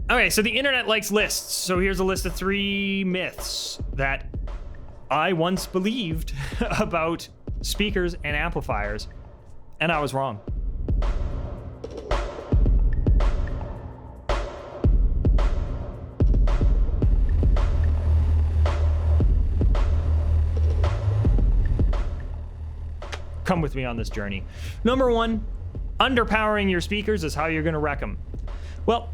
Okay, so the internet likes lists. So here's a list of 3 myths that I once believed about speakers and amplifiers, and I was wrong. Come with me on this journey. Number 1, underpowering your speakers is how you're going to wreck them. Well,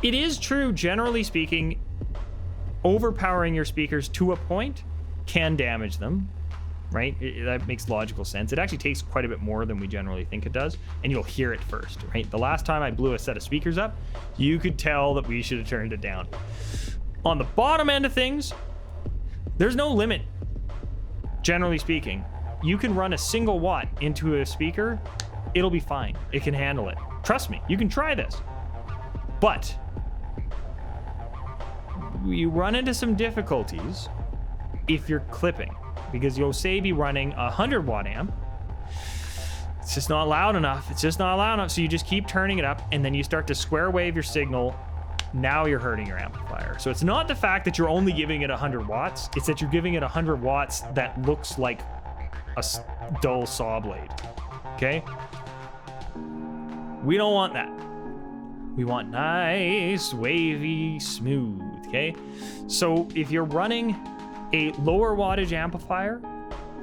it is true, generally speaking, overpowering your speakers to a point can damage them, right? That makes logical sense. It actually takes quite a bit more than we generally think it does, and you'll hear it first, right? The last time I blew a set of speakers up, you could tell that we should have turned it down. On the bottom end of things, there's no limit, generally speaking. You can run a single watt into a speaker, it'll be fine. It can handle it. Trust me, you can try this. But you run into some difficulties if you're clipping, because you'll say be running a 100 watt amp. It's just not loud enough. It's just not loud enough. So you just keep turning it up, and then you start to square wave your signal. Now you're hurting your amplifier. So it's not the fact that you're only giving it 100 watts. It's that you're giving it 100 watts that looks like a dull saw blade. Okay? We don't want that. We want nice, wavy, smooth, okay? So if you're running a lower wattage amplifier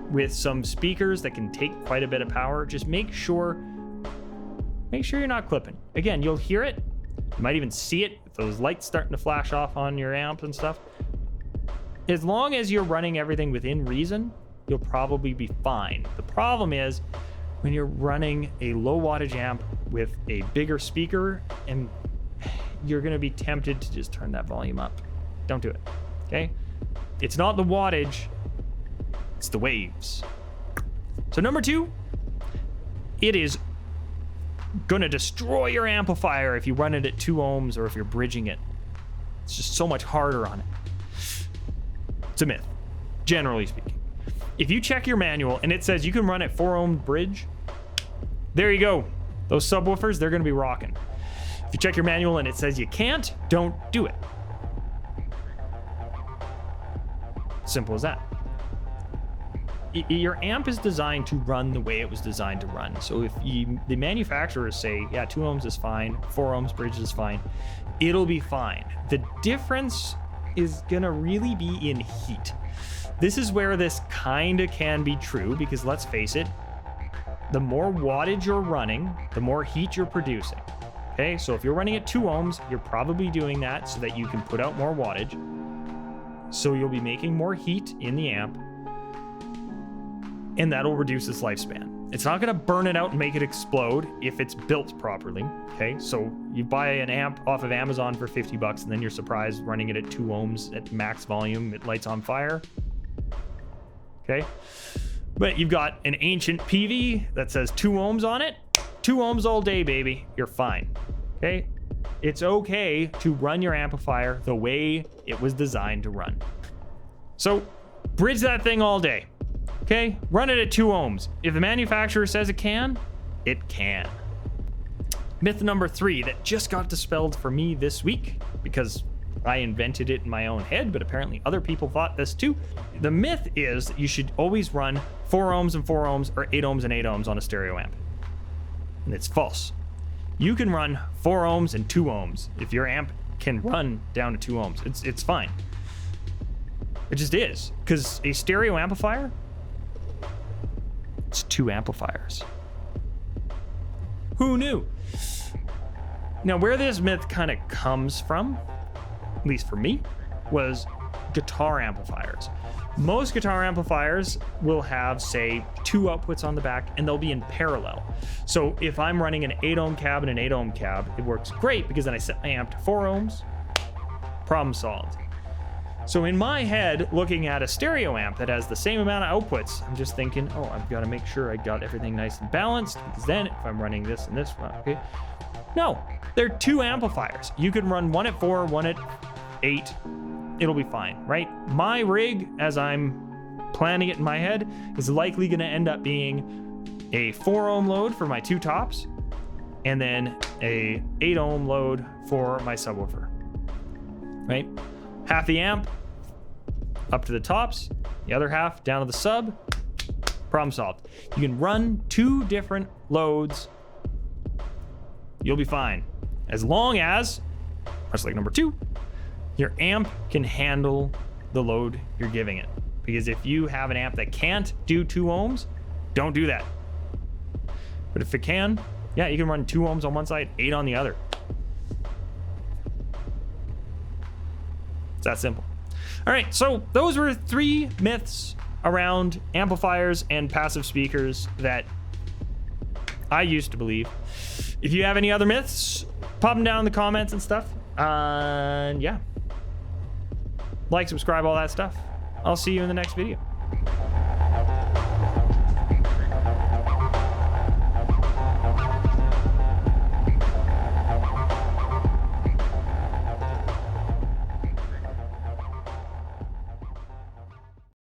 with some speakers that can take quite a bit of power, just make sure you're not clipping. Again, you'll hear it. You might even see it with those lights starting to flash off on your amp and stuff. As long as you're running everything within reason, you'll probably be fine. The problem is when you're running a low wattage amp with a bigger speaker, and you're gonna be tempted to just turn that volume up. Don't do it, okay? It's not the wattage, it's the waves. So number 2, it is gonna destroy your amplifier if you run it at 2 ohms or if you're bridging it. It's just so much harder on it. It's a myth, generally speaking. If you check your manual and it says you can run at 4 ohm bridge, there you go. Those subwoofers, they're gonna be rocking. If you check your manual and it says you can't, don't do it. Simple as that. Your amp is designed to run the way it was designed to run. So if the manufacturers say, yeah, 2 ohms is fine, 4 ohms bridge is fine, it'll be fine. The difference is gonna really be in heat. This is where this kinda can be true, because let's face it, the more wattage you're running, the more heat you're producing. Okay, so if you're running at 2 ohms, you're probably doing that so that you can put out more wattage. So you'll be making more heat in the amp, and that'll reduce its lifespan. It's not gonna burn it out and make it explode if it's built properly. Okay, so you buy an amp off of Amazon for 50 bucks and then you're surprised running it at 2 ohms at max volume, it lights on fire. Okay, but you've got an ancient PV that says 2 ohms on it, 2 ohms all day, baby, you're fine. Okay, it's okay to run your amplifier the way it was designed to run. So bridge that thing all day. Okay, run it at 2 ohms. If the manufacturer says it can, it can. Myth number 3 that just got dispelled for me this week, because I invented it in my own head, but apparently other people thought this too. The myth is that you should always run 4 ohms and 4 ohms or 8 ohms and 8 ohms on a stereo amp. And it's false. You can run 4 ohms and 2 ohms if your amp can run down to 2 ohms. It's fine. It just is, because a stereo amplifier, it's 2 amplifiers. Who knew? Now, where this myth kind of comes from, at least for me, was guitar amplifiers. Most guitar amplifiers will have, say, 2 outputs on the back, and they'll be in parallel. So if I'm running an 8 ohm cab and an 8 ohm cab, it works great because then I set my amp to 4 ohms, problem solved. So in my head, looking at a stereo amp that has the same amount of outputs, I'm just thinking, oh, I've got to make sure I got everything nice and balanced, because then if I'm running this and this one, okay. No, they're 2 amplifiers. You can run one at 4, one at 8. It'll be fine, right? My rig, as I'm planning it in my head, is likely going to end up being a 4 ohm load for my 2 tops, and then a 8 ohm load for my subwoofer, right? Half the amp up to the tops, the other half down to the sub. Problem solved. You can run 2 different loads. You'll be fine. As long as, that's like number 2, your amp can handle the load you're giving it. Because if you have an amp that can't do 2 ohms, don't do that. But if it can, yeah, you can run 2 ohms on one side, 8 on the other. It's that simple. All right, so those were 3 myths around amplifiers and passive speakers that I used to believe. If you have any other myths, pop them down in the comments and stuff. And yeah, like, subscribe, all that stuff. I'll see you in the next video.